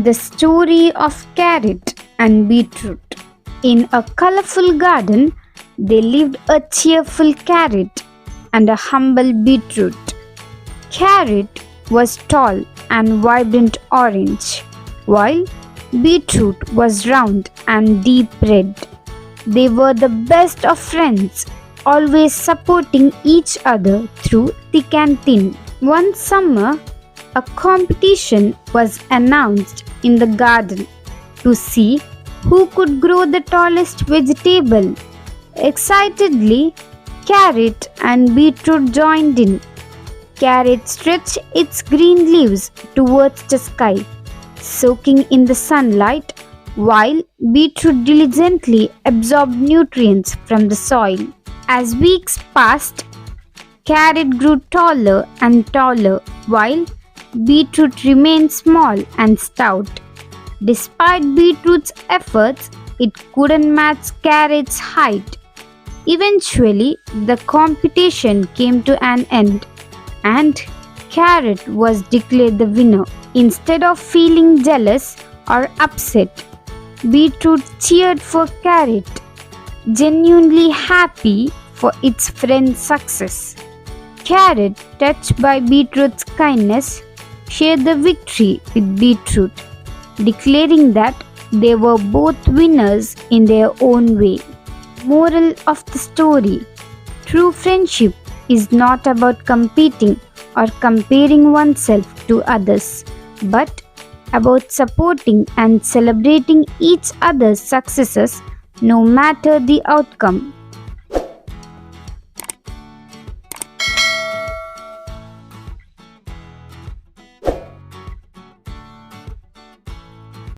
The story of Carrot and Beetroot. In a colorful garden, there lived a cheerful carrot and a humble beetroot. Carrot was tall and vibrant orange, while beetroot was round and deep red. They were the best of friends, always supporting each other through thick and thin. One summer, a competition was announced in the garden to see who could grow the tallest vegetable. Excitedly, Carrot and Beetroot joined in. Carrot stretched its green leaves towards the sky, soaking in the sunlight, while Beetroot diligently absorbed nutrients from the soil. As weeks passed, Carrot grew taller and taller, while Beetroot remained small and stout. Despite Beetroot's efforts, it couldn't match Carrot's height. Eventually, the competition came to an end, and Carrot was declared the winner. Instead of feeling jealous or upset, Beetroot cheered for Carrot, genuinely happy for its friend's success. Carrot, touched by Beetroot's kindness, shared the victory with Beetroot, declaring that they were both winners in their own way. Moral of the story: true friendship is not about competing or comparing oneself to others, but about supporting and celebrating each other's successes no matter the outcome.